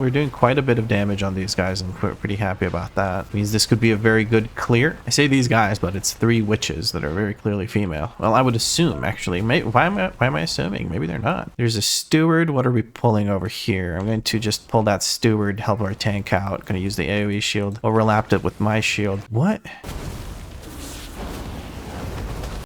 We're doing quite a bit of damage on these guys, and we're pretty happy about that. Means this could be a very good clear. I say these guys, but it's 3 witches that are very clearly female. Well, I would assume, actually. Why am I assuming? Maybe they're not. There's a steward. What are we pulling over here? I'm going to just pull that steward, help our tank out. Going to use the AoE shield. Overlapped it with my shield. What?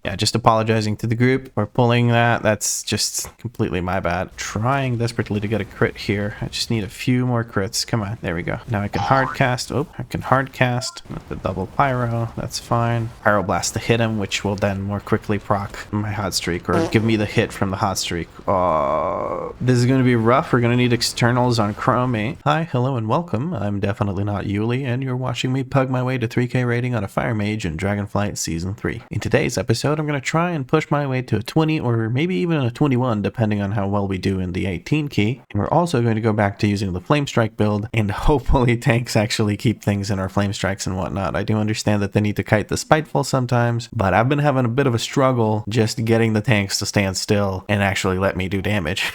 Yeah, just apologizing to the group for pulling that. That's just completely my bad. Trying desperately to get a crit here. I just need a few more crits. Come on, there we go. Now I can hard cast. Oh, I can hard cast with the double pyro. That's fine. Pyroblast to hit him, which will then more quickly proc my hot streak or give me the hit from the hot streak. Oh, this is going to be rough. We're going to need externals on Chrome. Hi, hello, and welcome. I'm definitely not Yuli, and you're watching me pug my way to 3K rating on a Fire Mage in Dragonflight Season 3. In today's episode, I'm going to try and push my way to a 20 or maybe even a 21 depending on how well we do in the 18 key. And we're also going to go back to using the Flame Strike build, and hopefully tanks actually keep things in our Flame Strikes and whatnot. I do understand that they need to kite the Spiteful sometimes, but I've been having a bit of a struggle just getting the tanks to stand still and actually let me do damage.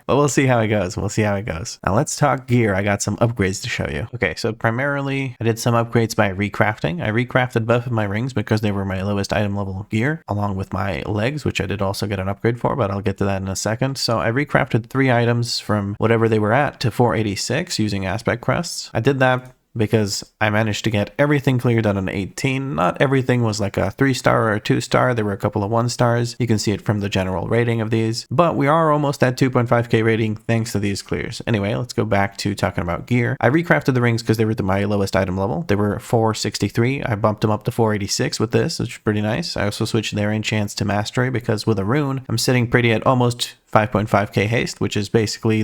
But we'll see how it goes. We'll see how it goes. Now let's talk gear. I got some upgrades to show you. Okay, so primarily I did some upgrades by recrafting. I recrafted both of my rings because they were my lowest item level gear, along with my legs, which I did also get an upgrade for, but I'll get to that in a second. So I recrafted 3 items from whatever they were at to 486 using aspect crests. I did that because I managed to get everything cleared on an 18. Not everything was like a 3-star or a 2-star. There were a couple of 1-stars. You can see it from the general rating of these, but we are almost at 2.5k rating thanks to these clears. Anyway, let's go back to talking about gear. I recrafted the rings because they were at my lowest item level. They were 463. I bumped them up to 486 with this, which is pretty nice. I also switched their enchants to mastery because with a rune, I'm sitting pretty at almost 5.5k haste, which is basically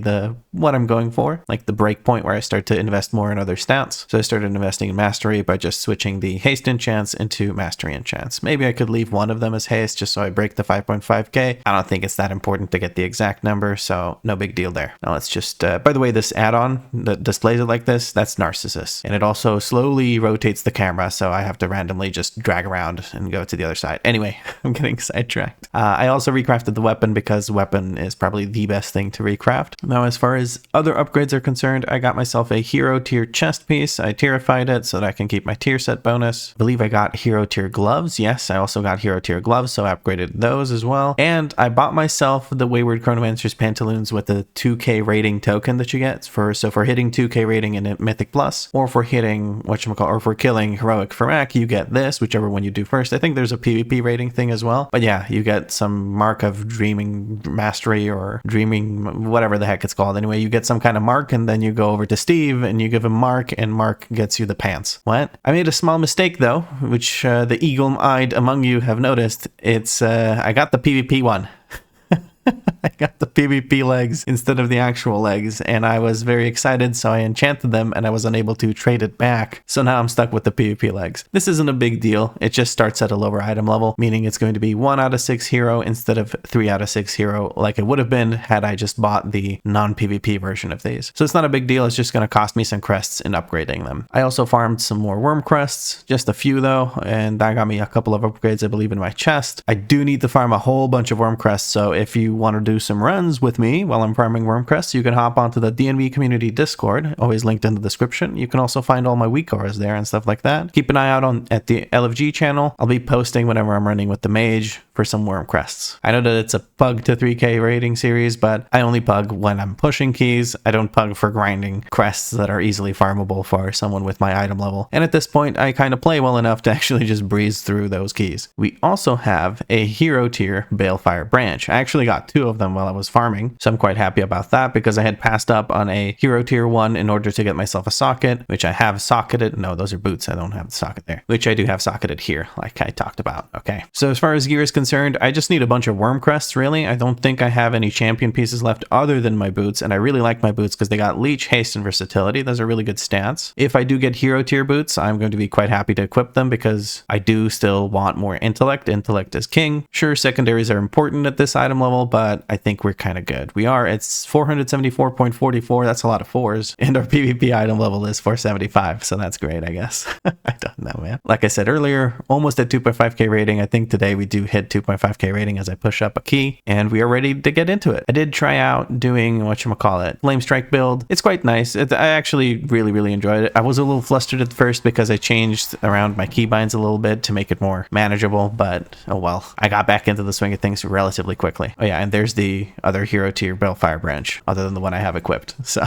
what I'm going for, like the break point where I start to invest more in other stats. So I started investing in mastery by just switching the haste enchants into mastery enchants. Maybe I could leave one of them as haste just so I break the 5.5k. I don't think it's that important to get the exact number, so no big deal there. Now let's just, by the way, this add-on that displays it like this, that's Narcissus. And it also slowly rotates the camera, so I have to randomly just drag around and go to the other side. Anyway, I'm getting sidetracked. I also recrafted the weapon because weapon is probably the best thing to recraft. Now, as far as other upgrades are concerned, I got myself a hero tier chest piece. I tierified it so that I can keep my tier set bonus. I believe I got hero tier gloves. Yes, I also got hero tier gloves, so I upgraded those as well. And I bought myself the Wayward Chronomancer's pantaloons with the 2k rating token that you get for hitting 2k rating in Mythic Plus, or for hitting or for killing heroic Farak, you get this, whichever one you do first. I think there's a PvP rating thing as well. But yeah, you get some mark of dreaming mastery or dreaming, whatever the heck it's called. Anyway, you get some kind of mark, and then you go over to Steve and you give him Mark, and Mark gets you the pants. What? I made a small mistake though, which the eagle-eyed among you have noticed. It's I got the PvP one. I got the PvP legs instead of the actual legs, and I was very excited, so I enchanted them, and I was unable to trade it back. So now I'm stuck with the PvP legs. This isn't a big deal. It just starts at a lower item level, meaning it's going to be 1 out of 6 hero instead of 3 out of 6 hero like it would have been had I just bought the non-PvP version of these. So it's not a big deal. It's just going to cost me some crests in upgrading them. I also farmed some more worm crests, just a few though, and that got me a couple of upgrades, I believe, in my chest. I do need to farm a whole bunch of worm crests, so if you want to do some runs with me while I'm farming worm crests, you can hop onto the DNV community Discord, always linked in the description. You can also find all my WeakAuras there and stuff like that. Keep an eye out at the LFG channel. I'll be posting whenever I'm running with the mage for some worm crests. I know that it's a pug to 3k rating series, but I only pug when I'm pushing keys. I don't pug for grinding crests that are easily farmable for someone with my item level. And at this point, I kind of play well enough to actually just breeze through those keys. We also have a hero tier Balefire branch. I actually got 2 of them while I was farming, so I'm quite happy about that because I had passed up on a hero tier 1 in order to get myself a socket, which I have socketed. No, those are boots. I don't have the socket there, which I do have socketed here, like I talked about. Okay, so as far as gear is concerned, I just need a bunch of worm crests, really. I don't think I have any champion pieces left other than my boots, and I really like my boots because they got leech, haste, and versatility. Those are really good stats. If I do get hero tier boots, I'm going to be quite happy to equip them because I do still want more intellect. Intellect is king. Sure, secondaries are important at this item level, but I think we're kind of good. We are, it's 474.44. That's a lot of 4s. And our PvP item level is 475. So that's great, I guess. I don't know, man. Like I said earlier, almost at 2.5k rating. I think today we do hit 2.5k rating as I push up a key, and we are ready to get into it. I did try out doing whatchamacallit, Flame Strike build. It's quite nice. I actually really enjoyed it. I was a little flustered at first because I changed around my keybinds a little bit to make it more manageable, but oh well. I got back into the swing of things relatively quickly. Oh yeah, and there's the other hero tier Balefire branch, other than the one I have equipped. So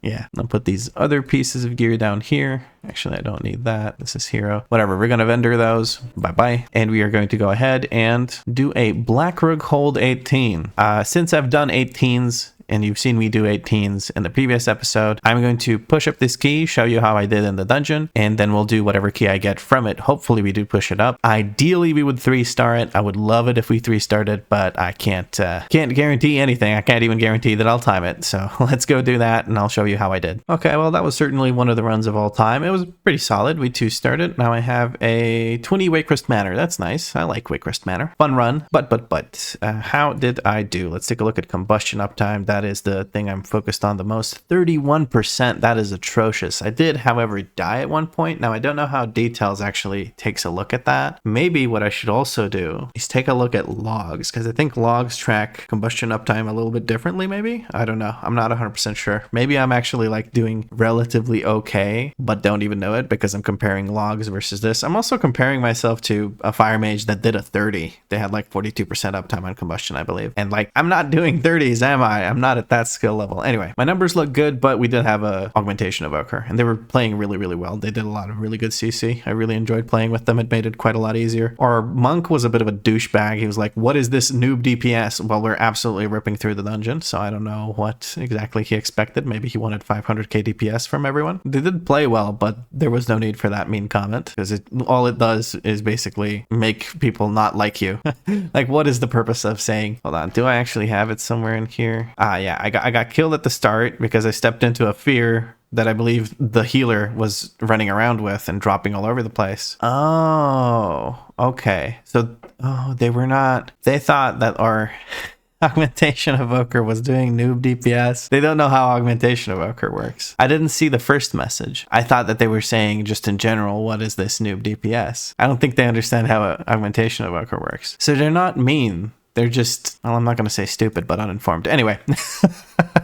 yeah, I'll put these other pieces of gear down here. Actually, I don't need that. This is hero. Whatever, we're going to vendor those. Bye-bye. And we are going to go ahead and do a Black Rook hold 18. Since I've done 18s, and you've seen me do 18s in the previous episode, I'm going to push up this key, show you how I did in the dungeon, and then we'll do whatever key I get from it. Hopefully we do push it up. Ideally, we would 3-star it. I would love it if we 3-starred it, but I can't guarantee anything. I can't even guarantee that I'll time it. So let's go do that, and I'll show you how I did. Okay, well, that was certainly one of the runs of all time. It was pretty solid. We 2-starred it. Now I have a 20 Waycrest Manor. That's nice. I like Waycrest Manor. Fun run, but how did I do? Let's take a look at combustion uptime. That is the thing I'm focused on the most. 31%. That is atrocious. I did, however, die at one point. Now, I don't know how Details actually takes a look at that. Maybe what I should also do is take a look at logs, because I think logs track combustion uptime a little bit differently, maybe? I don't know. I'm not 100% sure. Maybe I'm actually like doing relatively okay, but don't even know it because I'm comparing logs versus this. I'm also comparing myself to a Fire Mage that did a 30. They had like 42% uptime on combustion, I believe. And like, I'm not doing 30s, am I? I'm not at that skill level. Anyway, my numbers look good, but we did have a augmentation evoker, and they were playing really well. They did a lot of really good CC. I really enjoyed playing with them. It made it quite a lot easier. Our monk was a bit of a douchebag. He was like, what is this noob DPS? Well, we're absolutely ripping through the dungeon, so I don't know what exactly he expected. Maybe he wanted 500k DPS from everyone. They did play well, but there was no need for that mean comment, because all it does is basically make people not like you. Like, what is the purpose of saying, hold on, do I actually have it somewhere in here? Yeah, I got killed at the start because I stepped into a fear that I believe the healer was running around with and dropping all over the place. Oh, okay. So, they thought that our Augmentation Evoker was doing noob DPS. They don't know how Augmentation Evoker works. I didn't see the first message. I thought that they were saying just in general, what is this noob DPS? I don't think they understand how Augmentation Evoker works. So they're not mean. They're just, well, I'm not going to say stupid, but uninformed. Anyway,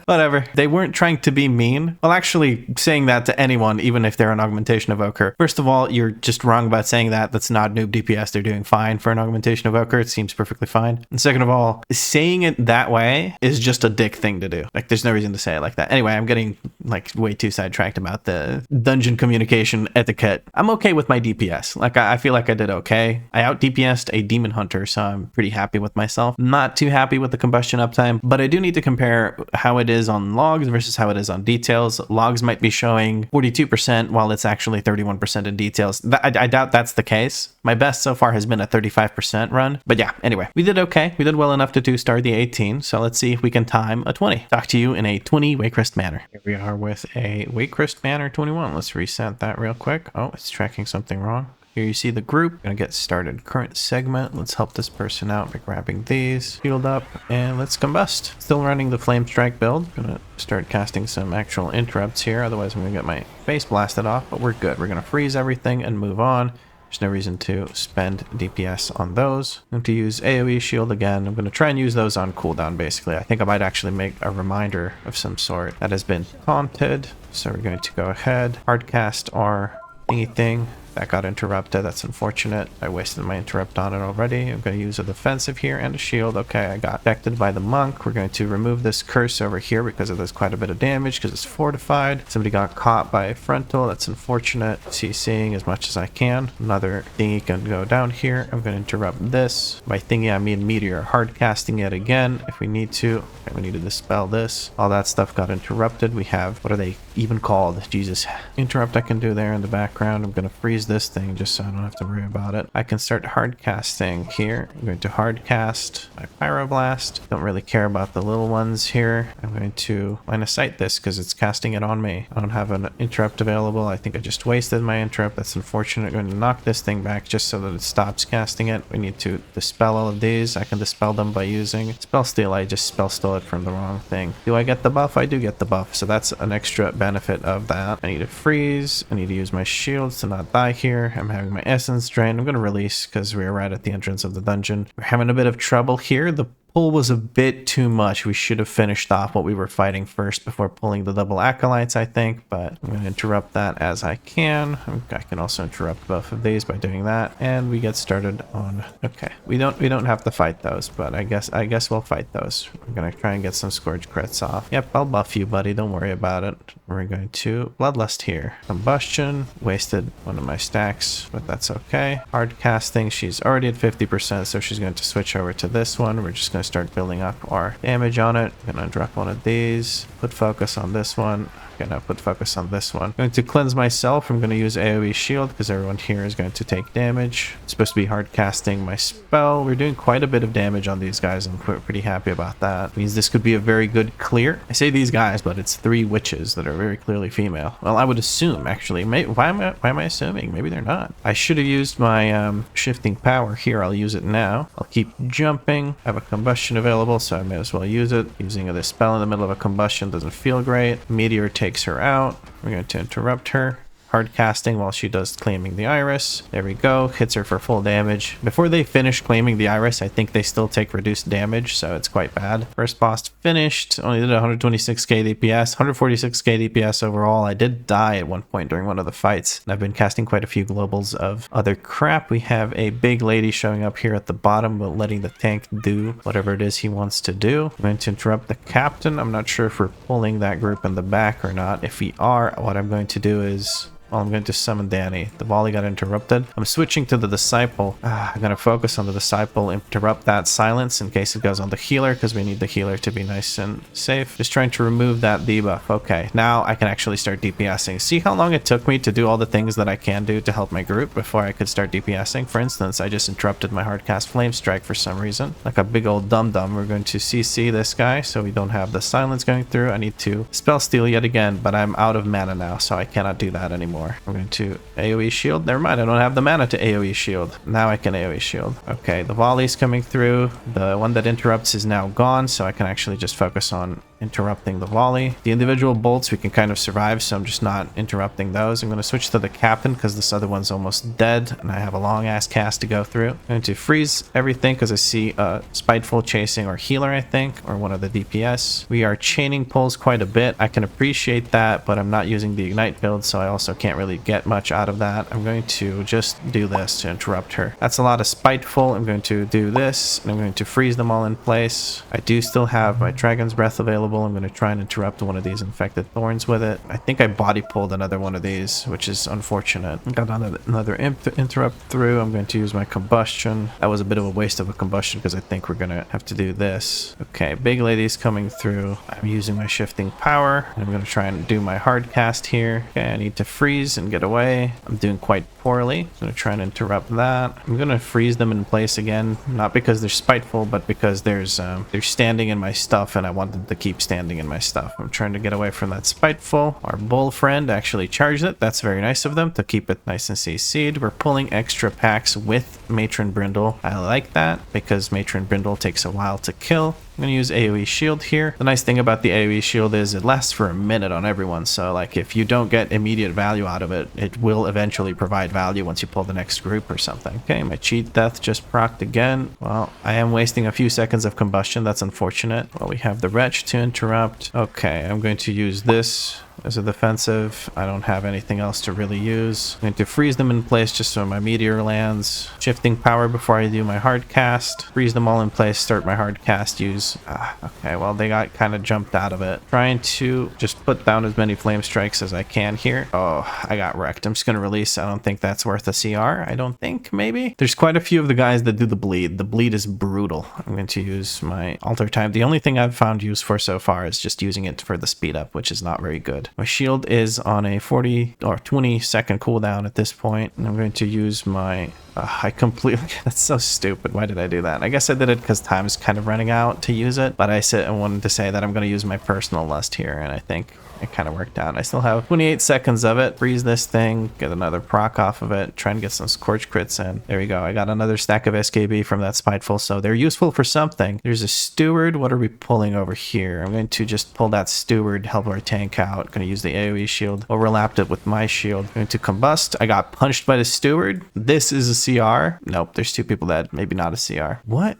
whatever. They weren't trying to be mean. Well, actually, saying that to anyone, even if they're an Augmentation Evoker, first of all, you're just wrong about saying that. That's not noob DPS. They're doing fine for an Augmentation Evoker. It seems perfectly fine. And second of all, saying it that way is just a dick thing to do. Like, there's no reason to say it like that. Anyway, I'm getting like way too sidetracked about the dungeon communication etiquette. I'm okay with my DPS. Like, I feel like I did okay. I out DPS'd a Demon Hunter, so I'm pretty happy with myself. Not too happy with the combustion uptime, but I do need to compare how it is on logs versus how it is on details. Logs might be showing 42% while it's actually 31% in details. I doubt that's the case. My best so far has been a 35% run. But yeah, anyway, we did okay. We did well enough to 2-star the 18. So let's see if we can time a 20. Talk to you in a 20 Waycrest Manor. Here we are with a Waycrest Manor 21. Let's reset that real quick. Oh, it's tracking something wrong. Here you see the group. Gonna get started. Current segment. Let's help this person out by grabbing these. Healed up, and let's combust. Still running the Flame Strike build. Gonna start casting some actual interrupts here. Otherwise, I'm gonna get my face blasted off, but we're good. We're gonna freeze everything and move on. There's no reason to spend DPS on those. I'm going to use AoE shield again. I'm going to try and use those on cooldown, basically. I think I might actually make a reminder of some sort that has been taunted. So we're going to go ahead, hardcast our thingy thing. That got interrupted. That's unfortunate. I wasted my interrupt on it already. I'm going to use a defensive here and a shield. Okay, I got affected by the monk. We're going to remove this curse over here because there's quite a bit of damage because it's fortified. Somebody got caught by a frontal. That's unfortunate. CCing as much as I can. Another thingy can go down here. I'm going to interrupt this. By thingy, I mean meteor. Hard casting it again if we need to. Okay, we need to dispel this. All that stuff got interrupted. We have, what are they even called? Jesus. Interrupt I can do there in the background. I'm going to freeze freeze this thing just so I don't have to worry about it. I can start hard casting here. I'm going to hard cast my Pyroblast. Don't really care about the little ones here. I'm going to line of sight this because it's casting it on me. I don't have an interrupt available. I think I just wasted my interrupt. That's unfortunate. I'm going to knock this thing back just so that it stops casting it. We need to dispel all of these. I can dispel them by using Spell Steal. I just Spell Steal it from the wrong thing. Do I get the buff? I do get the buff. So that's an extra benefit of that. I need to freeze. I need to use my shields to not die here. I'm having my essence drain. I'm going to release because we're right at the entrance of the dungeon. We're having a bit of trouble here. The pull was a bit too much. We should have finished off what we were fighting first before pulling the double acolytes, I think, but I'm going to interrupt that as I can. I can also interrupt both of these by doing that, and we get started on. Okay, we don't have to fight those, but I guess we'll fight those. We're going to try and get some Scourge crits off. Yep, I'll buff you, buddy. Don't worry about it. We're going to Bloodlust here. Combustion. Wasted one of my stacks, but that's okay. Hard casting. She's already at 50%, so she's going to switch over to this one. We're just going to start building up our damage on it. Gonna drop one of these, put focus on this one. Gonna put focus on this one. Going to cleanse myself. I'm gonna use AoE shield because everyone here is going to take damage. It's supposed to be hard casting my spell. We're doing quite a bit of damage on these guys. I'm pretty happy about that. Means this could be a very good clear. I say these guys, but it's 3 witches that are very clearly female. Well, I would assume actually. Why am I assuming? Maybe they're not. I should have used my shifting power here. I'll use it now. I'll keep jumping. I have a combustion available, so I may as well use it. Using this spell in the middle of a combustion doesn't feel great. Meteor takes her out. We're going to interrupt her. Hard casting while she does claiming the iris. There we go. Hits her for full damage. Before they finish claiming the iris, I think they still take reduced damage, so it's quite bad. First boss finished. Only did 126k DPS, 146k DPS overall. I did die at one point during one of the fights, and I've been casting quite a few globals of other crap. We have a big lady showing up here at the bottom, but letting the tank do whatever it is he wants to do. I'm going to interrupt the captain. I'm not sure if we're pulling that group in the back or not. If we are, what I'm going to do is... well, I'm going to summon Danny. The volley got interrupted. I'm switching to the disciple. I'm going to focus on the disciple, interrupt that silence in case it goes on the healer, because we need the healer to be nice and safe. Just trying to remove that debuff. Okay, now I can actually start DPSing. See how long it took me to do all the things that I can do to help my group before I could start DPSing? For instance, I just interrupted my hardcast flame strike for some reason. Like a big old dum-dum. We're going to CC this guy so we don't have the silence going through. I need to spell steal yet again, but I'm out of mana now, so I cannot do that anymore. I'm going to AoE shield. Never mind, I don't have the mana to AoE shield. Now I can AoE shield. Okay, the volley's coming through. The one that interrupts is now gone, so I can actually just focus on interrupting the volley. The individual bolts we can kind of survive, so I'm just not interrupting those. I'm going to switch to the captain because this other one's almost dead and I have a long ass cast to go through. I'm going to freeze everything because I see spiteful chasing or healer, I think, or one of the DPS. We are chaining pulls quite a bit. I can appreciate that, but I'm not using the ignite build, so I also can't really get much out of that. I'm going to just do this to interrupt her. That's a lot of spiteful. I'm going to do this and I'm going to freeze them all in place. I do still have my Dragon's Breath available. I'm going to try and interrupt one of these infected thorns with it. I think I body pulled another one of these, which is unfortunate. Got another interrupt through. I'm going to use my combustion. That was a bit of a waste of a combustion because I think we're going to have to do this. Okay, big lady's coming through. I'm using my shifting power. I'm going to try and do my hard cast here. Okay, I need to freeze and get away. I'm doing quite poorly. I'm going to try and interrupt that. I'm going to freeze them in place again, not because they're spiteful, but because they're standing in my stuff and I want them to keep standing in my stuff. I'm trying to get away from that spiteful. Our bull friend actually charged it. That's very nice of them to keep it nice and CC'd. We're pulling extra packs with Matron Brindle. I like that because Matron Brindle takes a while to kill. I'm going to use AoE shield here. The nice thing about the AoE shield is it lasts for a minute on everyone. So like if you don't get immediate value out of it, it will eventually provide value once you pull the next group or something. Okay, my cheat death just procced again. Well, I am wasting a few seconds of combustion. That's unfortunate. Well, we have the wretch to interrupt. Okay, I'm going to use this as a defensive. I don't have anything else to really use. I'm going to freeze them in place just so my meteor lands. Shifting power before I do my hard cast. Freeze them all in place, start my hard cast, use... okay, well, they got kind of jumped out of it. Trying to just put down as many flame strikes as I can here. Oh, I got wrecked. I'm just going to release. I don't think that's worth a CR. I don't think, maybe. There's quite a few of the guys that do the bleed. The bleed is brutal. I'm going to use my alter time. The only thing I've found use for so far is just using it for the speed up, which is not very good. My shield is on a 40 or 20 second cooldown at this point, and I'm going to use my I completely that's so stupid. Why did I do that? I guess I did it because time's kind of running out to use it, but I wanted to say that I'm going to use my personal lust here, and I think it kind of worked out. I still have 28 seconds of it. Freeze this thing, get another proc off of it, try and get some scorch crits in. There we go. I got another stack of SKB from that Spiteful, so they're useful for something. There's a Steward. What are we pulling over here? I'm going to just pull that Steward, help our tank out. Going to use the AoE shield, overlapped it with my shield. Going to combust. I got punched by the Steward. This is a CR. Nope, there's 2 people dead. Maybe not a CR. What?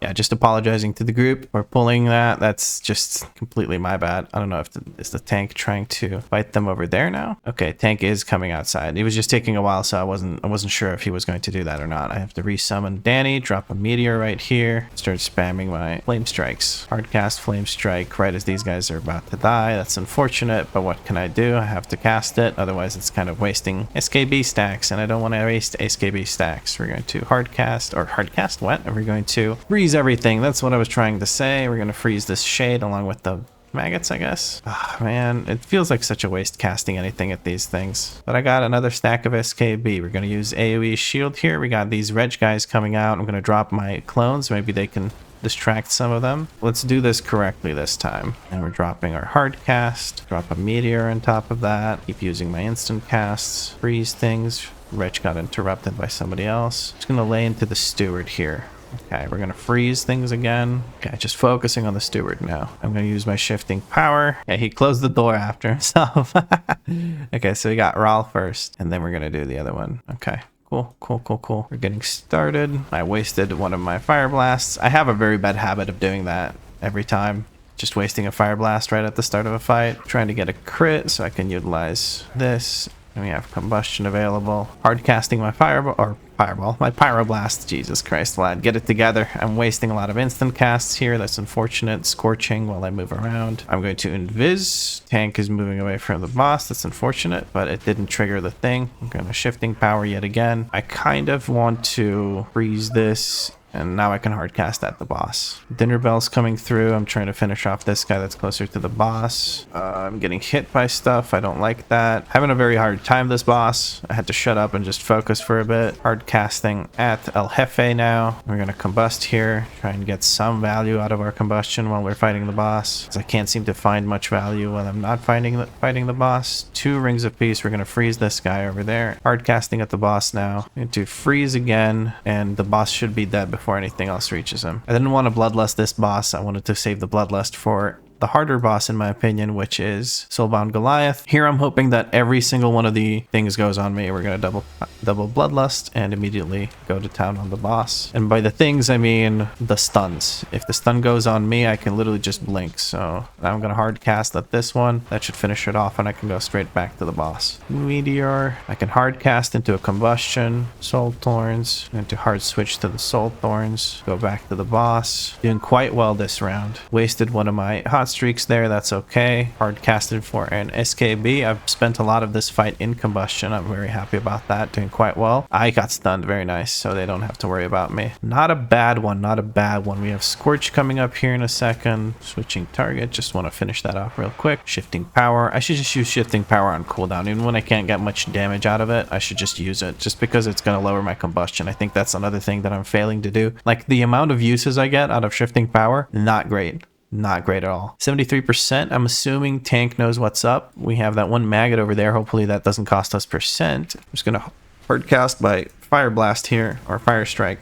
Yeah, just apologizing to the group for pulling that. That's just completely my bad. I don't know if is the tank trying to fight them over there now. Okay, tank is coming outside. It was just taking a while, so I wasn't sure if he was going to do that or not. I have to resummon Danny, drop a meteor right here, start spamming my flame strikes. Hardcast flame strike right as these guys are about to die. That's unfortunate, but what can I do? I have to cast it. Otherwise, it's kind of wasting SKB stacks, and I don't want to waste SKB stacks. We're going to hardcast what? We're going to freeze everything. That's what I was trying to say. We're gonna freeze this shade along with the maggots, I guess. Ah, man, it feels like such a waste casting anything at these things. But I got another stack of SKB. We're gonna use AoE shield here. We got these reg guys coming out. I'm gonna drop my clones. Maybe they can distract some of them. Let's do this correctly this time. And we're dropping our hard cast. Drop a meteor on top of that. Keep using my instant casts. Freeze things. Reg got interrupted by somebody else. Just gonna lay into the Steward here. Okay, we're gonna freeze things again. Okay, just focusing on the Steward now. I'm gonna use my shifting power. Yeah, he closed the door after himself. Okay, so we got Rawl first, and then we're gonna do the other one. Okay. Cool. We're getting started. I wasted one of my fire blasts. I have a very bad habit of doing that every time. Just wasting a fire blast right at the start of a fight. Trying to get a crit so I can utilize this. And we have combustion available. Hard casting my fireball, my pyroblast. Jesus Christ, lad, get it together. I'm wasting a lot of instant casts here. That's unfortunate. Scorching while I move around. I'm going to invis. Tank is moving away from the boss. That's unfortunate, but it didn't trigger the thing. I'm going to shifting power yet again. I kind of want to freeze this. And now I can hard cast at the boss. Dinner bell's coming through. I'm trying to finish off this guy that's closer to the boss. I'm getting hit by stuff. I don't like that. Having a very hard time this boss. I had to shut up and just focus for a bit. Hard casting at El Jefe now. We're gonna combust here. Try and get some value out of our combustion while we're fighting the boss. Because I can't seem to find much value while I'm not fighting the boss. 2 rings of peace. We're gonna freeze this guy over there. Hard casting at the boss now. Going to freeze again, and the boss should be dead before anything else reaches him. I didn't want to bloodlust this boss. I wanted to save the bloodlust for the harder boss in my opinion, which is Soulbound Goliath. Here I'm hoping that every single one of the things goes on me. We're gonna double bloodlust and immediately go to town on the boss. And by the things I mean the stuns. If the stun goes on me, I can literally just blink. So now I'm gonna hard cast at this one. That should finish it off and I can go straight back to the boss. Meteor. I can hard cast into a combustion. Soul Thorns. Into hard switch to the Soul Thorns. Go back to the boss. Doing quite well this round. Wasted one of my hot streaks there. That's okay. Hard casted for an SKB. I've spent a lot of this fight in combustion. I'm very happy about that. Doing quite well. I got stunned. Very nice. So they don't have to worry about me. Not a bad one. Not a bad one. We have Scorch coming up here in a second. Switching target. Just want to finish that off real quick. Shifting power. I should just use shifting power on cooldown. Even when I can't get much damage out of it, I should just use it. Just because it's going to lower my combustion. I think that's another thing that I'm failing to do. Like the amount of uses I get out of shifting power, not great. Not great at all. 73%. I'm assuming tank knows what's up. We have that one maggot over there. Hopefully that doesn't cost us percent. I'm just going to hard cast by Fire Blast here, or Fire Strike.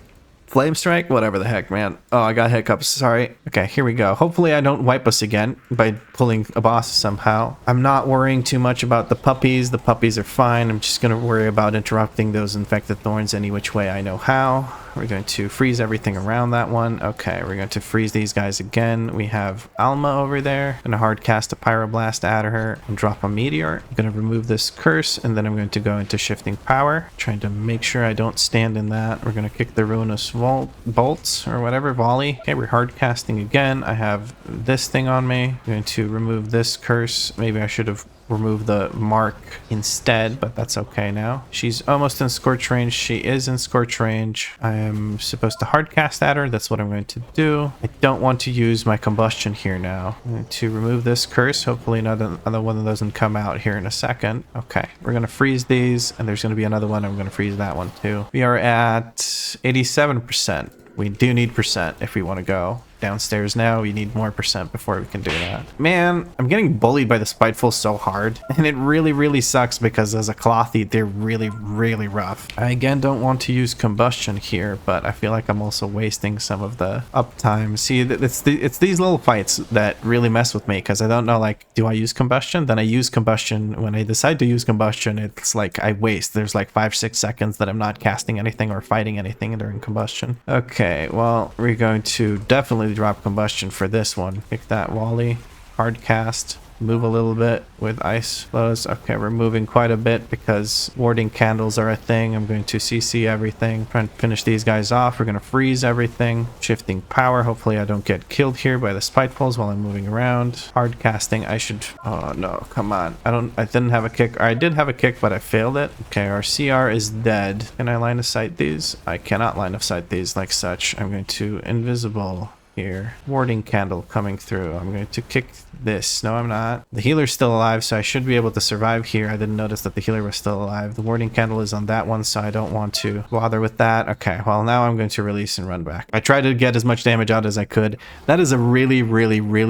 Flame Strike? Whatever the heck, man. Oh, I got hiccups. Sorry. Okay, here we go. Hopefully I don't wipe us again by pulling a boss somehow. I'm not worrying too much about the puppies. The puppies are fine. I'm just going to worry about interrupting those infected thorns any which way I know how. We're going to freeze everything around that one. Okay, we're going to freeze these guys again. We have Alma over there. I'm going to hard cast a Pyroblast at her and drop a Meteor. I'm going to remove this curse, and then I'm going to go into Shifting Power, trying to make sure I don't stand in that. We're going to kick the Ruinous Bolts or whatever, Volley. Okay, we're hard casting again. I have this thing on me. I'm going to remove this curse. Maybe I should have remove the mark instead, but that's okay now. She's almost in scorch range. She is in scorch range. I am supposed to hard cast at her. That's what I'm going to do. I don't want to use my combustion here now. I'm going to remove this curse. Hopefully another one doesn't come out here in a second. Okay, we're going to freeze these, and there's going to be another one. I'm going to freeze that one too. We are at 87%. We do need percent if we want to go downstairs now. We need more percent before we can do that. Man, I'm getting bullied by the Spiteful so hard, and it really sucks because as a Clothy, they're really rough. I again don't want to use combustion here, but I feel like I'm also wasting some of the uptime. See, it's these little fights that really mess with me because I don't know, like, do I use combustion? Then I use combustion. When I decide to use combustion, it's like I waste. There's like 5-6 seconds that I'm not casting anything or fighting anything during combustion. Okay, well, we're going to definitely drop combustion for this one. Pick that Wally, hard cast, move a little bit with ice flows. Okay, we're moving quite a bit because warding candles are a thing. I'm going to CC everything, trying to finish these guys off. We're going to freeze everything, shifting power. Hopefully I don't get killed here by the Spitefuls while I'm moving around. Hard casting. I should, oh no, come on. I didn't have a kick. I did have a kick, but I failed it. Okay, our CR is dead. Can I line of sight these? I cannot line of sight these like such. I'm going to invisible here. Warding candle coming through. I'm going to kick this. No, I'm not. The healer's still alive, so I should be able to survive here. I didn't notice that the healer was still alive. The warding candle is on that one, so I don't want to bother with that. Okay, well, now I'm going to release and run back. I tried to get as much damage out as I could. That is a really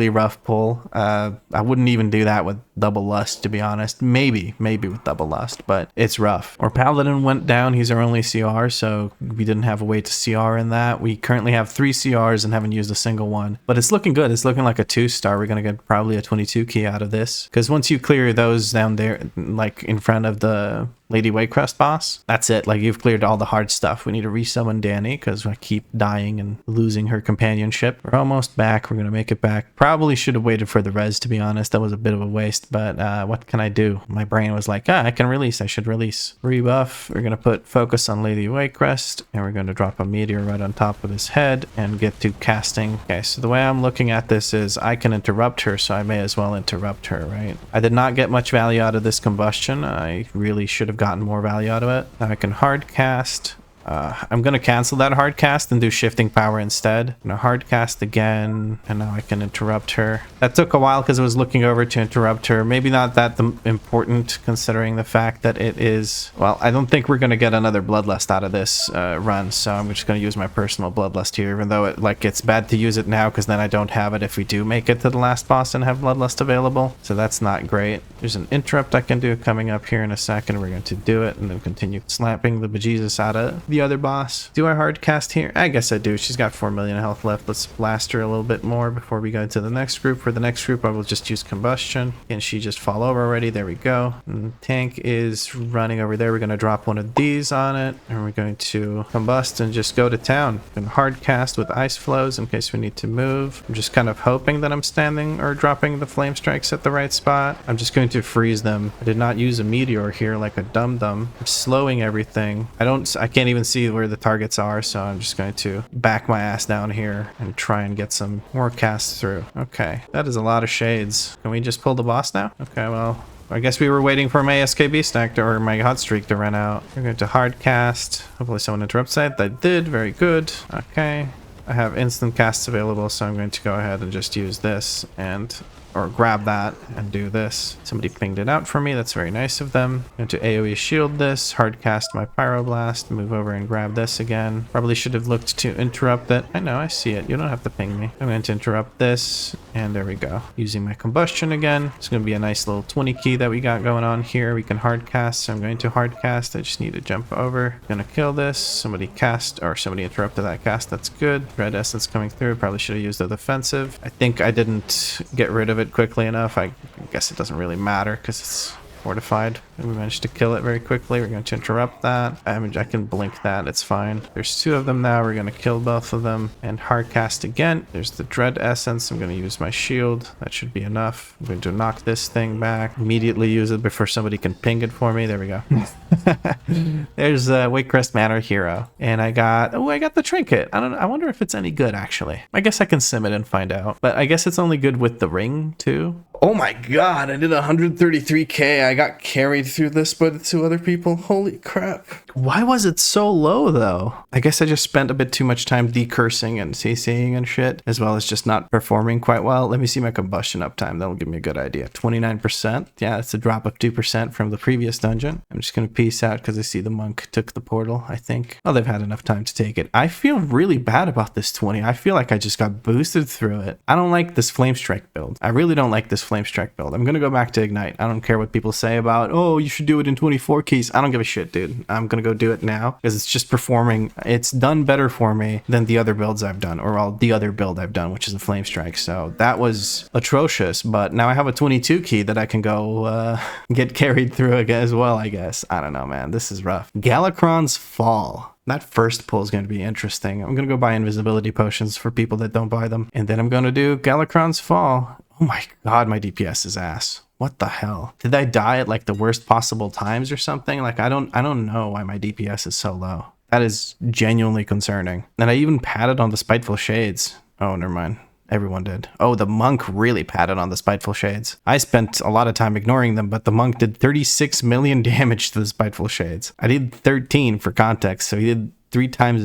rough pull. I wouldn't even do that with double lust, to be honest. Maybe with double lust, but it's rough. Our paladin went down. He's our only CR, so we didn't have a way to CR in that. We currently have 3 CRs and haven't used a single one, but it's looking good. It's looking like a 2-star. We're gonna get probably a 22 key out of this, because once you clear those down there, like in front of the Lady Waycrest boss, that's it. Like, you've cleared all the hard stuff. We need to resummon Danny because I keep dying and losing her companionship. We're almost back. We're gonna make it back. Probably should have waited for the res, to be honest. That was a bit of a waste, but what can I do? My brain was like, I can release. I should release. Rebuff. We're gonna put focus on Lady Waycrest, and we're gonna drop a meteor right on top of his head and get to casting. Okay, so the way I'm looking at this is I can interrupt her, so I may as well interrupt her, right? I did not get much value out of this combustion. I really should have gotten more value out of it. Now I can hard cast. I'm going to cancel that hard cast and do shifting power instead. I'm going to hard cast again, and now I can interrupt her. That took a while because I was looking over to interrupt her. Maybe not that important considering the fact that it is... Well, I don't think we're going to get another Bloodlust out of this run, so I'm just going to use my personal Bloodlust here, even though it's bad to use it now because then I don't have it if we do make it to the last boss and have Bloodlust available. So that's not great. There's an interrupt I can do coming up here in a second. We're going to do it and then continue slapping the bejesus out of the other boss. Do I hard cast here? I guess I do. She's got 4 million health left. Let's blast her a little bit more before we go to the next group. For the next group, I will just use combustion. And she just fall over already. There we go. And the tank is running over there. We're going to drop one of these on it, and we're going to combust and just go to town. I'm going to hard cast with ice flows in case we need to move. I'm just kind of hoping that I'm standing or dropping the flame strikes at the right spot. I'm just going to freeze them. I did not use a meteor here like a dum-dum. I'm slowing everything. I can't even see where the targets are, so I'm just going to back my ass down here and try and get some more casts through. Okay, that is a lot of shades. Can we just pull the boss now? Okay, well, I guess we were waiting for my SKB stack or my hot streak to run out. We're going to hard cast. Hopefully someone interrupts that. That did. Very good. Okay. I have instant casts available, so I'm going to go ahead and just use this or grab that and do this. Somebody pinged it out for me. That's very nice of them. I'm going to AoE shield this, hard cast my pyroblast, move over and grab this again. Probably should have looked to interrupt it. I know, I see it. You don't have to ping me. I'm going to interrupt this, and there we go. Using my combustion again. It's going to be a nice little 20 key that we got going on here. We can hard cast, so I'm going to hard cast. I just need to jump over. I'm going to kill this. Somebody interrupted that cast. That's good. Red essence coming through. Probably should have used the defensive. I think I didn't get rid of it quickly enough. I guess it doesn't really matter because Fortified. We managed to kill it very quickly. We're going to interrupt that. I can blink that. It's fine. There's 2 of them now. We're going to kill both of them and hard cast again. There's the Dread Essence. I'm going to use my shield. That should be enough. I'm going to knock this thing back. Immediately use it before somebody can ping it for me. There we go. There's Waycrest Manor Hero. And I got the trinket. I wonder if it's any good, actually. I guess I can sim it and find out. But I guess it's only good with the ring, too. Oh my god, I did 133k. I got carried through this by the 2 other people. Holy crap. Why was it so low, though? I guess I just spent a bit too much time decursing and CCing and shit, as well as just not performing quite well. Let me see my combustion uptime. That'll give me a good idea. 29%. Yeah, it's a drop of 2% from the previous dungeon. I'm just going to peace out because I see the monk took the portal, I think. Oh, they've had enough time to take it. I feel really bad about this 20. I feel like I just got boosted through it. I don't like this Flame Strike build. I really don't like this Flame Strike build. I'm going to go back to Ignite. I don't care what people say about, oh, you should do it in 24 keys. I don't give a shit, dude. I'm going to go do it now because it's just performing. It's done better for me than the other builds I've done, or all the other build I've done, which is a Flame Strike. So that was atrocious, but now I have a 22 key that I can go get carried through again as well, I guess. I don't know, man. This is rough. Galakrond's Fall. That first pull is going to be interesting. I'm going to go buy invisibility potions for people that don't buy them. And then I'm going to do Galakrond's Fall. Oh my god, my DPS is ass. What the hell? Did I die at like the worst possible times or something? Like I don't know why my DPS is so low. That is genuinely concerning. And I even patted on the Spiteful Shades. Oh, never mind. Everyone did. Oh, the monk really patted on the Spiteful Shades. I spent a lot of time ignoring them, but the monk did 36 million damage to the Spiteful Shades. I did 13 for context, so he did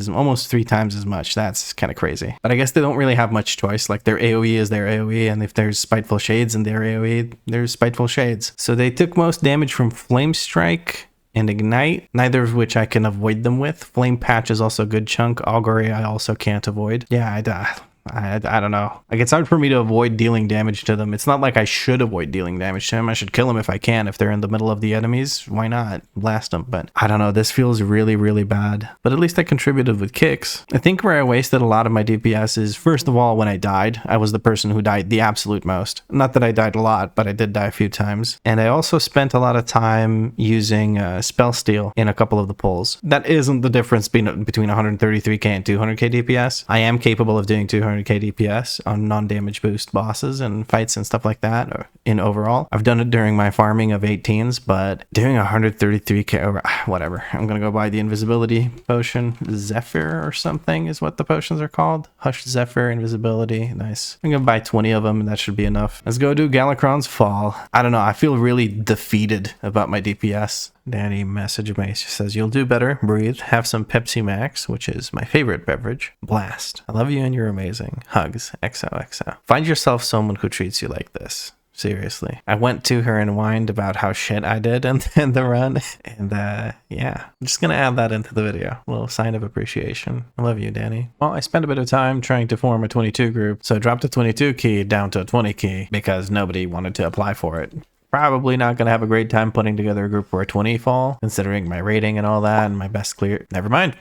almost three times as much. That's kind of crazy. But I guess they don't really have much choice. Like their AoE is their AoE, and if there's Spiteful Shades in their AoE, there's Spiteful Shades. So they took most damage from Flame Strike and Ignite, neither of which I can avoid them with. Flame Patch is also a good chunk. Augury I also can't avoid. Yeah, I don't know. Like, it's hard for me to avoid dealing damage to them. It's not like I should avoid dealing damage to them. I should kill them if I can. If they're in the middle of the enemies, why not? Blast them. But I don't know. This feels really, really bad. But at least I contributed with kicks. I think where I wasted a lot of my DPS is, first of all, when I died. I was the person who died the absolute most. Not that I died a lot, but I did die a few times. And I also spent a lot of time using Spell Steal in a couple of the pulls. That isn't the difference between 133k and 200k DPS. I am capable of doing 200k DPS on non-damage boost bosses and fights and stuff like that, or in overall. I've done it during my farming of 18s, but doing 133k over, whatever. I'm gonna go buy the invisibility potion. Zephyr or something is what the potions are called. Hush Zephyr, invisibility, nice. I'm gonna buy 20 of them and that should be enough. Let's go do Galakrond's Fall. I don't know, I feel really defeated about my DPS. Danny message me. She says, you'll do better. Breathe. Have some Pepsi Max, which is my favorite beverage. Blast. I love you and you're amazing. Hugs. XOXO. Find yourself someone who treats you like this. Seriously. I went to her and whined about how shit I did in the run. And yeah, I'm just going to add that into the video. A little sign of appreciation. I love you, Danny. Well, I spent a bit of time trying to form a 22 group. So I dropped a 22 key down to a 20 key because nobody wanted to apply for it. Probably not going to have a great time putting together a group for a 20 fall, considering my rating and all that and my best clear. Never mind.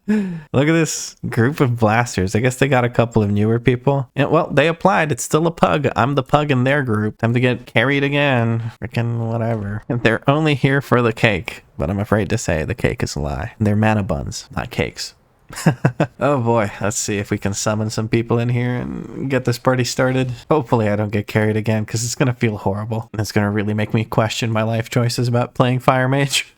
Look at this group of blasters. I guess they got a couple of newer people. And, well, they applied. It's still a pug. I'm the pug in their group. Time to get carried again. Freaking whatever. And they're only here for the cake. But I'm afraid to say the cake is a lie. They're mana buns, not cakes. Oh boy, let's see if we can summon some people in here and get this party started. Hopefully I don't get carried again because it's going to feel horrible. And it's going to really make me question my life choices about playing Fire Mage.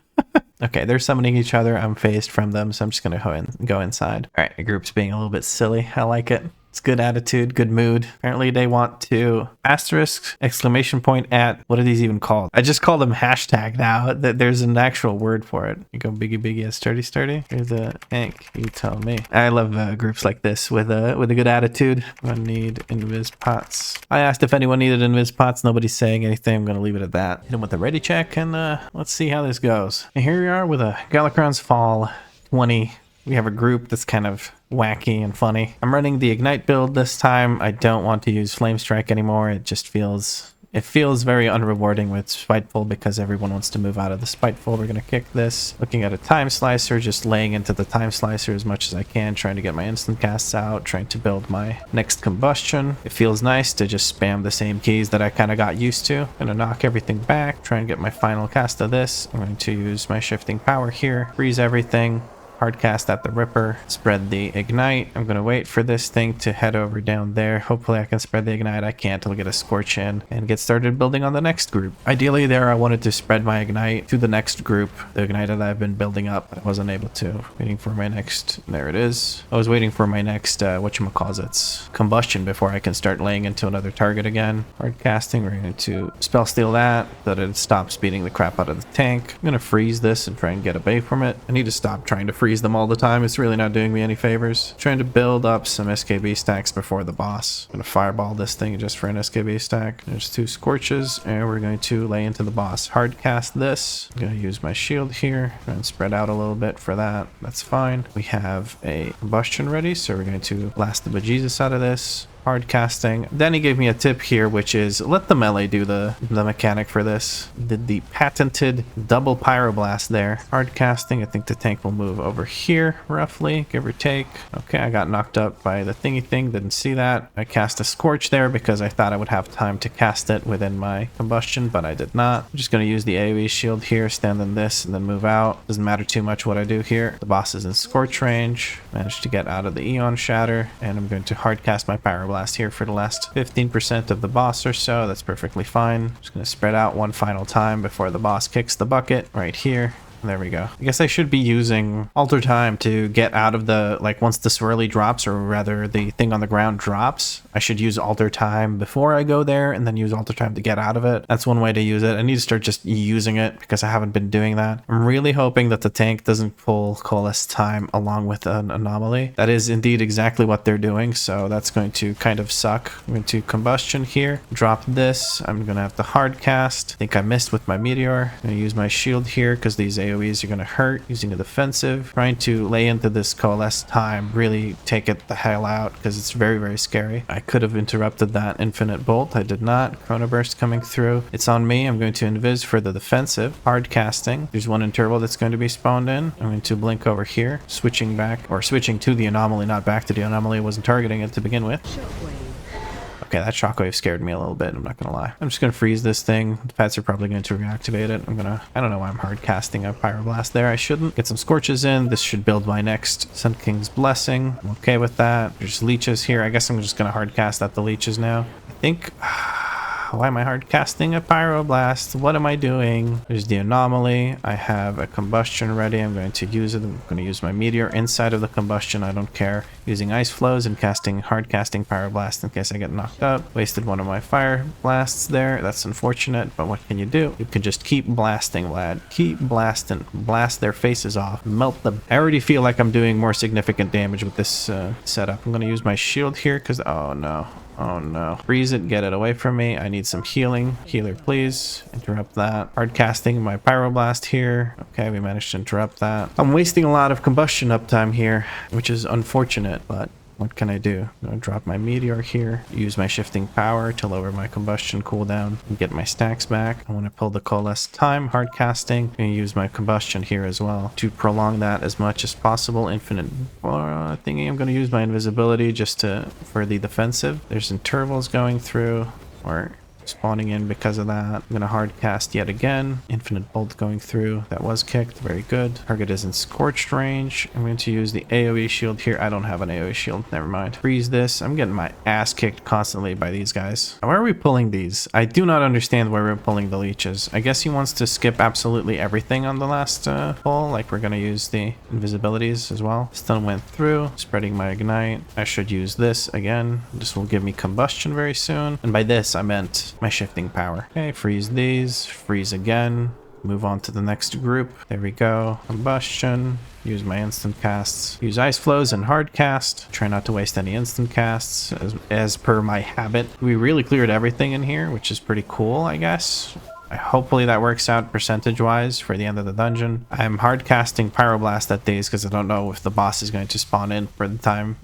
Okay, they're summoning each other. I'm phased from them, so I'm just going to go inside. All right, the group's being a little bit silly. I like it. It's good attitude, good mood. Apparently they want to asterisk, exclamation point at, what are these even called? I just call them hashtag now. There's an actual word for it. You go biggie biggie, sturdy sturdy. Here's the ink, you tell me. I love groups like this with a good attitude. I need invis pots. I asked if anyone needed invis pots. Nobody's saying anything. I'm gonna leave it at that. Hit them with a ready check and let's see how this goes. And here we are with a Galakrond's Fall 20. We have a group that's kind of wacky and funny. I'm running the Ignite build this time. I don't want to use Flame Strike anymore. It just feels It feels very unrewarding with Spiteful because everyone wants to move out of the Spiteful. We're going to kick this. Looking at a Time Slicer, just laying into the Time Slicer as much as I can, trying to get my instant casts out, trying to build my next combustion. It feels nice to just spam the same keys that I kind of got used to. I'm going to knock everything back, try and get my final cast of this. I'm going to use my shifting power here, freeze everything. Hard cast at the Ripper, spread the Ignite. I'm going to wait for this thing to head over down there. Hopefully I can spread the Ignite. I can't. I'll get a Scorch in and get started building on the next group. Ideally there I wanted to spread my Ignite to the next group, the Ignite that I've been building up. I wasn't able to. Waiting for my next, there it is. I was waiting for my next, whatchamacallits, combustion before I can start laying into another target again. Hard casting, we're going to spell steal that, so that it stops beating the crap out of the tank. I'm going to freeze this and try and get away from it. I need to stop trying to freeze them all the time. It's really not doing me any favors. Trying to build up some SKB stacks before the boss. I'm gonna fireball this thing just for an SKB stack. There's 2 Scorches, and we're going to lay into the boss. Hard cast this. I'm gonna use my shield here and spread out a little bit for that. That's fine. We have a combustion ready, so we're going to blast the bejesus out of this. Hard casting. Then he gave me a tip here, which is let the melee do the mechanic for this. Did the patented double pyroblast there. Hard casting. I think the tank will move over here roughly, give or take. Okay, I got knocked up by the thingy thing. Didn't see that. I cast a Scorch there because I thought I would have time to cast it within my combustion, but I did not. I'm just going to use the AoE shield here, stand in this, and then move out. Doesn't matter too much what I do here. The boss is in Scorch range. Managed to get out of the Eon Shatter, and I'm going to hard cast my pyroblast here for the last 15% of the boss or so. That's perfectly fine. Just gonna spread out one final time before the boss kicks the bucket right here. There we go. I guess I should be using Alter Time to get out of the, like, once the swirly drops, or rather the thing on the ground drops, I should use Alter Time before I go there and then use Alter Time to get out of it. That's one way to use it. I need to start just using it because I haven't been doing that. I'm really hoping that the tank doesn't pull Coalesce Time along with an anomaly. That is indeed exactly what they're doing, so that's going to kind of suck. I'm going to combustion here, drop this. I'm going to have to hard cast. I think I missed with my meteor. I'm going to use my shield here because these AoEs are going to hurt. Using a defensive, trying to lay into this Coalesce Time, really take it the hell out because it's very, very scary. I could have interrupted that Infinite Bolt. I did not. Chrono Burst coming through. It's on me. I'm going to invis for the defensive. Hard casting. There's one interval that's going to be spawned in. I'm going to blink over here, switching back, or switching to the anomaly, not back to the anomaly. I wasn't targeting it to begin with. Okay, that shockwave scared me a little bit, I'm not gonna lie. I'm just gonna freeze this thing. The pets are probably going to reactivate it. I don't know why I'm hard casting a Pyroblast there. I shouldn't. Get some Scorches in. This should build my next Sun King's Blessing. I'm okay with that. There's leeches here. I guess I'm just gonna hard cast at the leeches now. I think... Why am I hard casting a Pyroblast? What am I doing? There's the anomaly. I have a combustion ready. I'm going to use it. I'm going to use my meteor inside of the combustion. I don't care. Using ice flows and hard casting Pyroblast in case I get knocked up. Wasted one of my fire blasts there. That's unfortunate, but what can you do? You can just keep blasting, lad. Keep blasting. Blast their faces off. Melt them. I already feel like I'm doing more significant damage with this setup. I'm going to use my shield here because, oh no. Oh no. Freeze it, get it away from me. I need some healing. Healer, please. Interrupt that. Hard casting my Pyroblast here. Okay, we managed to interrupt that. I'm wasting a lot of combustion uptime here, which is unfortunate, but what can I do? I'm going to drop my meteor here, use my shifting power to lower my combustion cooldown and get my stacks back. I want to pull the Coalesce Time, hard casting. I'm going to use my combustion here as well to prolong that as much as possible. Infinite thingy. I'm going to use my invisibility just for the defensive. There's intervals going through, or spawning in because of that. I'm going to hard cast yet again. Infinite Bolt going through. That was kicked. Very good. Target is in Scorched range. I'm going to use the AoE shield here. I don't have an AoE shield. Never mind. Freeze this. I'm getting my ass kicked constantly by these guys. Why are we pulling these? I do not understand why we're pulling the leeches. I guess he wants to skip absolutely everything on the last pull. Like we're going to use the invisibilities as well. Stun went through. Spreading my ignite. I should use this again. This will give me combustion very soon. And by this, I meant my shifting power. Okay, freeze these, freeze again, move on to the next group. There we go. Combustion. Use my instant casts. Use ice flows and hard cast. Try not to waste any instant casts as per my habit. We really cleared everything in here, which is pretty cool, I guess. Hopefully that works out percentage-wise for the end of the dungeon. I'm hard casting Pyroblast at these because I don't know if the boss is going to spawn in for the time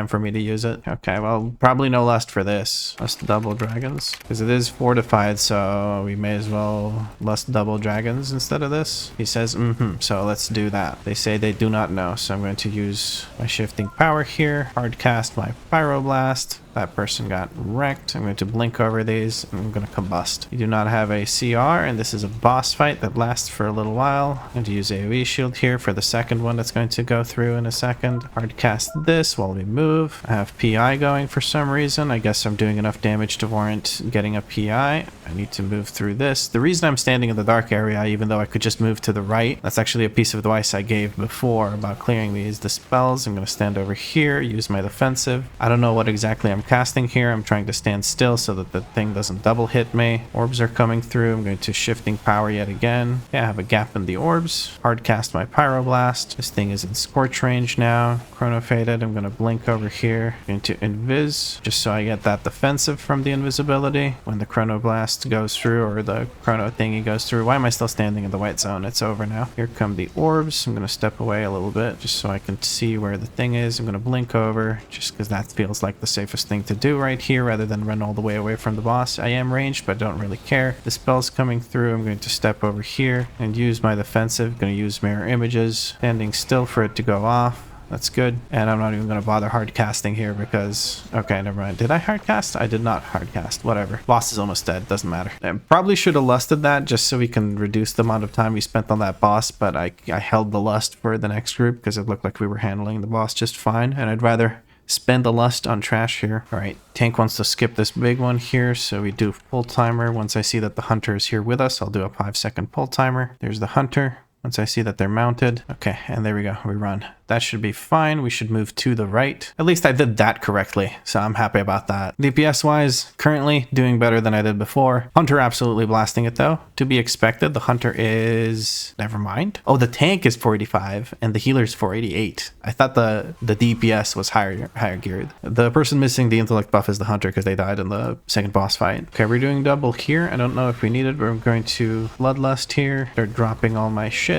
for me to use it. Okay, well, probably no lust for this. Lust double dragons. Because it is fortified, so we may as well lust double dragons instead of this. He says, so let's do that. They say they do not know, so I'm going to use my shifting power here. Hard cast my Pyroblast. That person got wrecked. I'm going to blink over these and I'm going to combust. We do not have a CR and this is a boss fight that lasts for a little while. I'm going to use AoE shield here for the second one that's going to go through in a second. Hard cast this while we move. I have PI going for some reason. I guess I'm doing enough damage to warrant getting a PI. I need to move through this. The reason I'm standing in the dark area, even though I could just move to the right, that's actually a piece of advice I gave before about clearing these dispels. I'm going to stand over here, use my defensive. I don't know what exactly I'm casting here. I'm trying to stand still so that the thing doesn't double hit me. Orbs are coming through. I'm going to shifting power yet again. Yeah, I have a gap in the orbs. Hard cast my Pyroblast. This thing is in scorch range now. Chrono faded. I'm going to blink over here. I'm going to invis just so I get that defensive from the invisibility when the Chrono Blast goes through, or the Chrono thingy goes through. Why am I still standing in the white zone? It's over now. Here come the orbs. I'm going to step away a little bit just so I can see where the thing is. I'm going to blink over just because that feels like the safest thing to do right here rather than run all the way away from the boss. I am ranged, but don't really care. The spell's coming through. I'm going to step over here and use my defensive. Going to use mirror images, standing still for it to go off. That's good. And I'm not even going to bother hard casting here because... Okay, never mind. Did I hard cast? I did not hard cast. Whatever. Boss is almost dead. Doesn't matter. I probably should have lusted that just so we can reduce the amount of time we spent on that boss, but I held the lust for the next group because it looked like we were handling the boss just fine, and I'd rather spend the lust on trash here. All right, tank wants to skip this big one here, so we do pull timer. Once I see that the hunter is here with us, I'll do a 5-second pull timer. There's the hunter. Once I see that they're mounted. Okay, and there we go. We run. That should be fine. We should move to the right. At least I did that correctly, so I'm happy about that. DPS-wise, currently doing better than I did before. Hunter absolutely blasting it, though. To be expected, the hunter is... Never mind. Oh, the tank is 485, and the healer's 488. I thought the DPS was higher geared. The person missing the intellect buff is the hunter because they died in the second boss fight. Okay, we're doing double here. I don't know if we need it, but I'm going to Bloodlust here. They're dropping all my shit.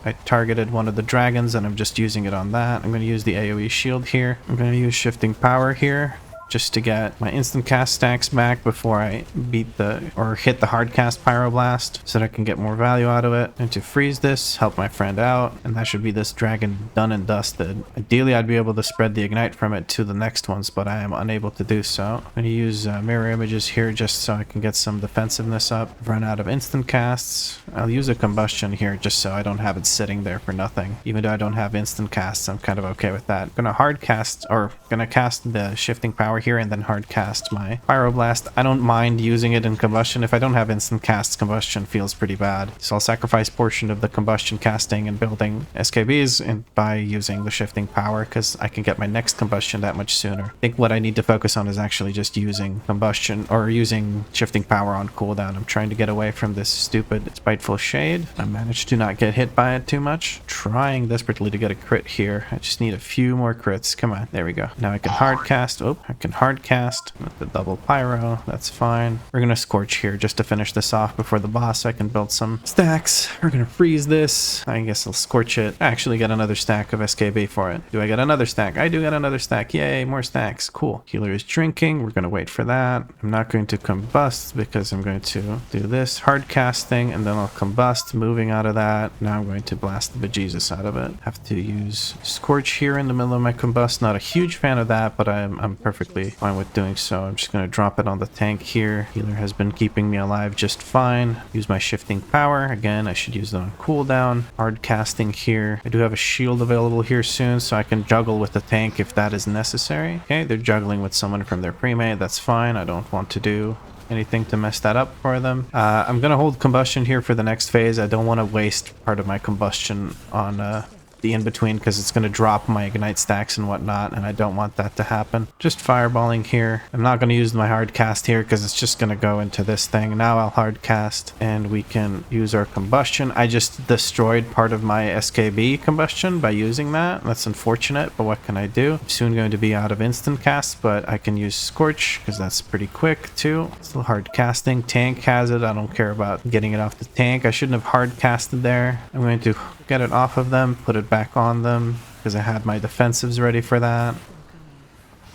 I targeted one of the dragons, and I'm just using it on that. I'm going to use the AoE shield here. I'm going to use shifting power here just to get my instant cast stacks back before I hit the hard cast Pyroblast so that I can get more value out of it. And to freeze this, help my friend out, and that should be this dragon done and dusted. Ideally, I'd be able to spread the ignite from it to the next ones, but I am unable to do so. I'm going to use mirror images here just so I can get some defensiveness up. I've run out of instant casts. I'll use a combustion here just so I don't have it sitting there for nothing. Even though I don't have instant casts, I'm kind of okay with that. I'm going to hard cast, or going to cast the shifting power here and then hard cast my Pyroblast. I don't mind using it in combustion. If I don't have instant casts, combustion feels pretty bad. So I'll sacrifice portion of the combustion casting and building SKBs by using the shifting power because I can get my next combustion that much sooner. I think what I need to focus on is actually just using combustion or using shifting power on cooldown. I'm trying to get away from this stupid spiteful shade. I managed to not get hit by it too much. Trying desperately to get a crit here. I just need a few more crits. Come on. There we go. Now I can hard cast. Oh, I can hard cast with the double pyro. That's fine. We're gonna scorch here just to finish this off before the boss. I can build some stacks. We're gonna freeze this. I guess I'll scorch it. I actually get another stack of SKB for it. Do I get another stack? I do get another stack. Yay, more stacks. Cool. Healer is drinking. We're gonna wait for that. I'm not going to combust because I'm going to do this hard casting and then I'll combust, moving out of that. Now I'm going to blast the bejesus out of it. Have to use scorch here in the middle of my combust. Not a huge fan of that, but I'm perfectly fine with doing so. I'm just going to drop it on the tank here. Healer has been keeping me alive just fine. Use my shifting power. Again, I should use it on cooldown. Hard casting here. I do have a shield available here soon, so I can juggle with the tank if that is necessary. Okay, they're juggling with someone from their pre-made. That's fine. I don't want to do anything to mess that up for them. I'm going to hold combustion here for the next phase. I don't want to waste part of my combustion on the in-between because it's going to drop my ignite stacks and whatnot, and I don't want that to happen. Just fireballing here. I'm not going to use my hard cast here because it's just going to go into this thing. Now I'll hard cast and we can use our combustion. I just destroyed part of my SKB combustion by using that. That's unfortunate, but what can I do? I'm soon going to be out of instant cast, but I can use Scorch because that's pretty quick too. Still hard casting. Tank has it. I don't care about getting it off the tank. I shouldn't have hard casted there. I'm going to get it off of them, put it back on them because I had my defensives ready for that.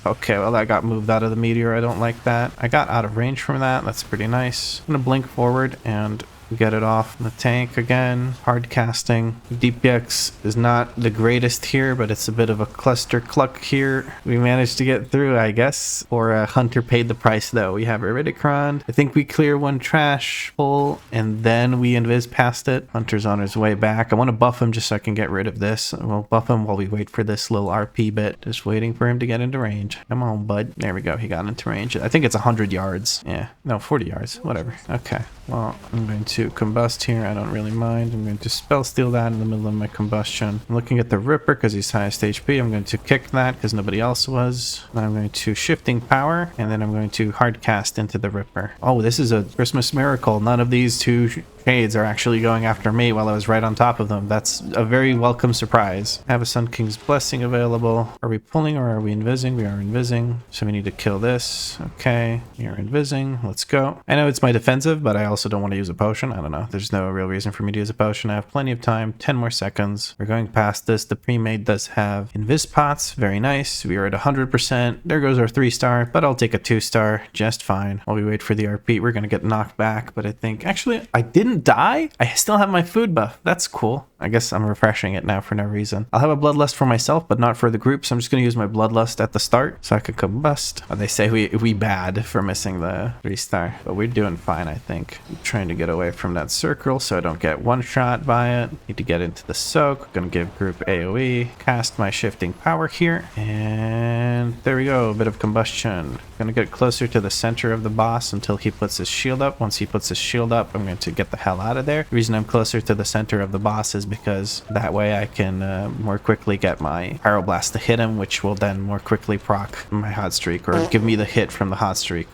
Okay, well that got moved out of the meteor. I don't like that. I got out of range from that. That's pretty nice. I'm gonna blink forward and get it off the tank again. Hard casting. DPX is not the greatest here, but it's a bit of a cluster cluck here. We managed to get through, I guess. Or Hunter paid the price though. We have a Galakrond. I think we clear one trash pull and then we invis past it. Hunter's on his way back. I want to buff him just so I can get rid of this. We'll buff him while we wait for this little RP bit. Just waiting for him to get into range. Come on, bud. There we go. He got into range. I think it's 100 yards. Yeah. No, 40 yards. Whatever. Okay. Well, I'm going to combust here. I don't really mind. I'm going to spell steal that in the middle of my combustion. I'm looking at the Ripper because he's highest HP. I'm going to kick that because nobody else was. Then I'm going to shifting power and then I'm going to hard cast into the Ripper. Oh, this is a Christmas miracle. None of these two shades are actually going after me while I was right on top of them. That's a very welcome surprise. I have a Sun King's Blessing available. Are we pulling or are we invising? We are invising. So we need to kill this. Okay. We are invising. Let's go. I know it's my defensive, but I also don't want to use a potion. I don't know. There's no real reason for me to use a potion. I have plenty of time. 10 more seconds. We're going past this. The pre-made does have invis pots. Very nice. We are at 100%. There goes our 3-star, but I'll take a 2-star just fine. While we wait for the RP, we're going to get knocked back, but I think actually I didn't die. I still have my food buff. That's cool. I guess I'm refreshing it now for no reason. I'll have a bloodlust for myself, but not for the group. So I'm just going to use my bloodlust at the start so I can combust. They say we bad for missing the 3-star, but we're doing fine, I think. I'm trying to get away from that circle so I don't get one shot by it. Need to get into the soak. Gonna give group AoE. Cast my shifting power here. And there we go. A bit of combustion. Gonna get closer to the center of the boss until he puts his shield up. Once he puts his shield up, I'm going to get the hell out of there. The reason I'm closer to the center of the boss is because that way I can more quickly get my Pyroblast to hit him, which will then more quickly proc my hot streak or give me the hit from the hot streak.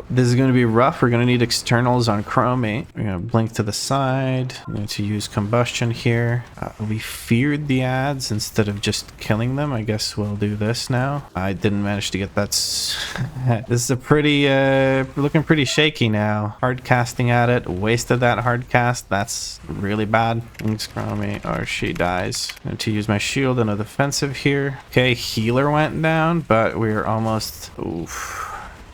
This is going to be rough. We're going to need externals on Chromie. We're going to blink to the side. I'm going to use combustion here. We feared the ads instead of just killing them. I guess we'll do this now. I didn't manage to get that. This is a pretty looking pretty shaky now. Hard casting at it. Wasted that hard cast. That's really bad. Thanks, Chromie. Or she dies. I'm going to use my shield and a defensive here. Okay, healer went down, but we're almost... Oof.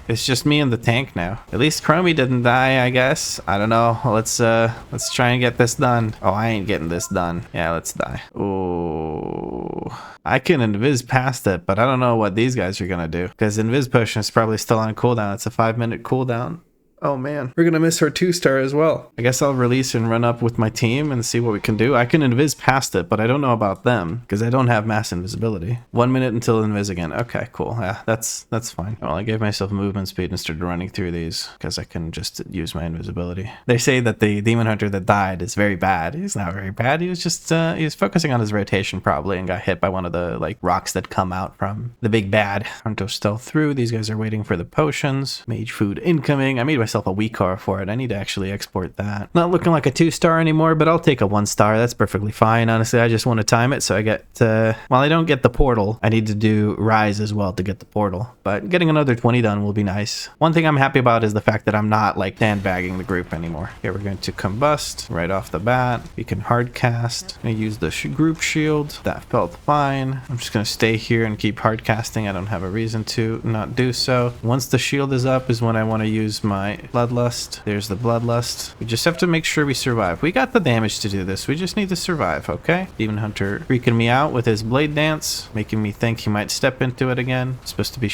It's just me and the tank now. At least Chromie didn't die, I guess. I don't know. Let's try and get this done. Oh, I ain't getting this done. Yeah, let's die. Ooh. I can invis past it, but I don't know what these guys are gonna do. Because invis potion is probably still on cooldown. It's a 5-minute cooldown. Oh man, we're gonna miss our 2-star as well. I guess I'll release and run up with my team and see what we can do. I can invis past it, but I don't know about them because I don't have mass invisibility. 1 minute until invis again. Okay, cool. Yeah, that's fine. Well, I gave myself movement speed and started running through these because I can just use my invisibility. They say that the demon hunter that died is very bad. He's not very bad. He was just he was focusing on his rotation probably and got hit by one of the like rocks that come out from the big bad. Hunter stealth through. These guys are waiting for the potions. Mage food incoming. I made myself a WeakAuras for it. I need to actually export that. Not looking like a 2-star anymore, but I'll take a 1-star. That's perfectly fine. Honestly, I just want to time it so I get while I don't get the portal, I need to do rise as well to get the portal, but getting another 20 done will be nice. One thing I'm happy about is the fact that I'm not like sandbagging the group anymore. Okay, we're going to combust right off the bat. We can hard cast. I'm gonna use the group shield. That felt fine. I'm just gonna stay here and keep hard casting. I don't have a reason to not do so. Once the shield is up is when I want to use my bloodlust. There's the bloodlust. We just have to make sure we survive. We got the damage to do this. We just need to survive, okay? Demon Hunter freaking me out with his blade dance, making me think he might step into it again. Supposed to be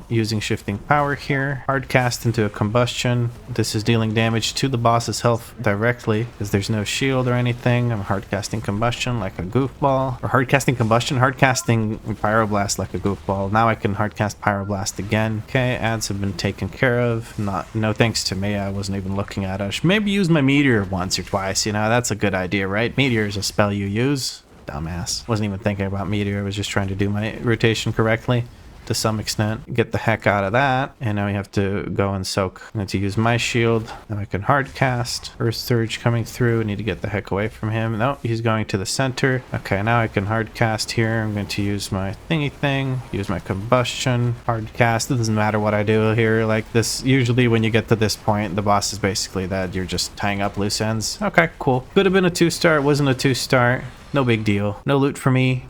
using shifting power here. Hard cast into a combustion. This is dealing damage to the boss's health directly because there's no shield or anything. I'm hard casting combustion like a goofball. Or hard casting combustion, hard casting pyroblast like a goofball. Now I can hard cast pyroblast again. Okay, ads have been taken care of. No thanks to me. I wasn't even looking at it. I should maybe use my meteor once or twice. You know, that's a good idea, right? Meteor is a spell you use. Dumbass. Wasn't even thinking about Meteor. I was just trying to do my rotation correctly to some extent. Get the heck out of that. And now we have to go and soak. I need to use my shield. Now I can hard cast. Earth Surge coming through. I need to get the heck away from him. No, he's going to the center. Okay, now I can hard cast here. I'm going to use my thingy thing. Use my combustion. Hard cast. It doesn't matter what I do here. Like this, usually when you get to this point, the boss is basically that you're just tying up loose ends. Okay, cool. Could have been a 2-star. It wasn't a 2-star. No big deal. No loot for me.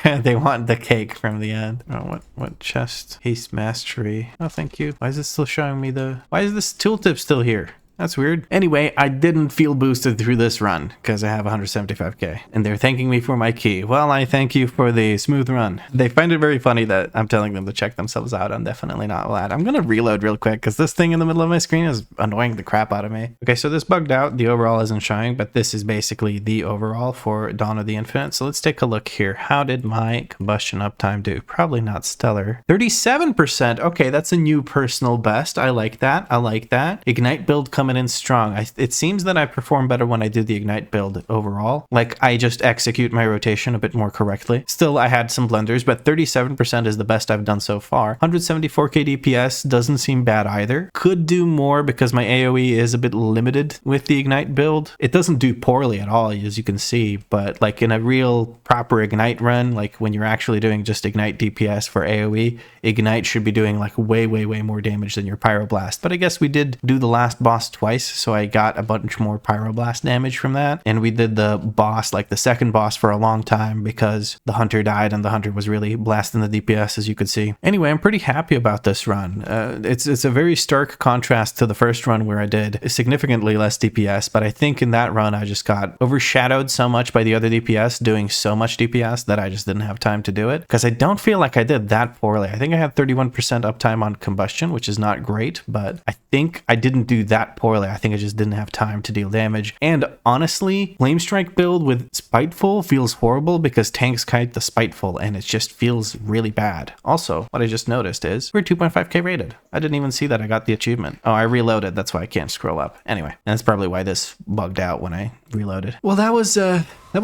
They want the cake from the end. Oh, what chest? Haste mastery. Oh, thank you. Why is it still showing me the... Why is this tooltip still here? That's weird. Anyway, I didn't feel boosted through this run because I have 175k and they're thanking me for my key. Well, I thank you for the smooth run. They find it very funny that I'm telling them to check themselves out. I'm definitely not glad. I'm going to reload real quick because this thing in the middle of my screen is annoying the crap out of me. Okay, so this bugged out. The overall isn't showing, but this is basically the overall for Dawn of the Infinite. So let's take a look here. How did my combustion uptime do? Probably not stellar. 37%. Okay, that's a new personal best. I like that. I like that. Ignite build coming in strong. It seems that I perform better when I do the Ignite build overall. Like I just execute my rotation a bit more correctly. Still, I had some blunders, but 37% is the best I've done so far. 174k DPS doesn't seem bad either. Could do more because my AoE is a bit limited with the Ignite build. It doesn't do poorly at all, as you can see, but like in a real proper Ignite run, like when you're actually doing just Ignite DPS for AoE, Ignite should be doing like way more damage than your Pyroblast. But I guess we did do the last boss twice, so I got a bunch more Pyroblast damage from that. And we did the boss, like the second boss, for a long time because the Hunter died and the Hunter was really blasting the DPS, as you could see. Anyway, I'm pretty happy about this run. It's a very stark contrast to the first run where I did significantly less DPS, but I think in that run I just got overshadowed so much by the other DPS doing so much DPS that I just didn't have time to do it because I don't feel like I did that poorly. I think I had 31% uptime on combustion, which is not great, but I think I didn't do that poorly. I think I just didn't have time to deal damage. And honestly, Flame Strike build with Spiteful feels horrible because tanks kite the Spiteful and it just feels really bad. Also, what I just noticed is we're 2.5k rated. I didn't even see that I got the achievement. Oh, I reloaded. That's why I can't scroll up. Anyway, and that's probably why this bugged out when I reloaded. Well, that was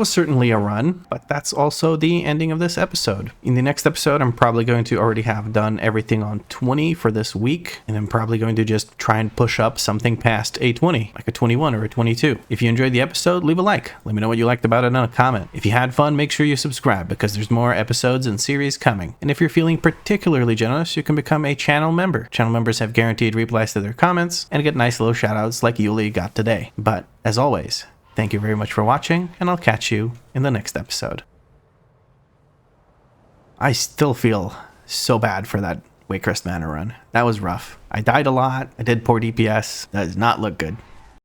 certainly a run, but that's also the ending of this episode. In the next episode, I'm probably going to already have done everything on 20 for this week, and I'm probably going to just try and push up something past a 20, like a 21 or a 22. If you enjoyed the episode, leave a like. Let me know what you liked about it in a comment. If you had fun, make sure you subscribe because there's more episodes and series coming. And if you're feeling particularly generous, you can become a channel member. Channel members have guaranteed replies to their comments and get nice little shoutouts like Yuli got today. But as always, thank you very much for watching, and I'll catch you in the next episode. I still feel so bad for that Waycrest Manor run. That was rough. I died a lot. I did poor DPS. That does not look good.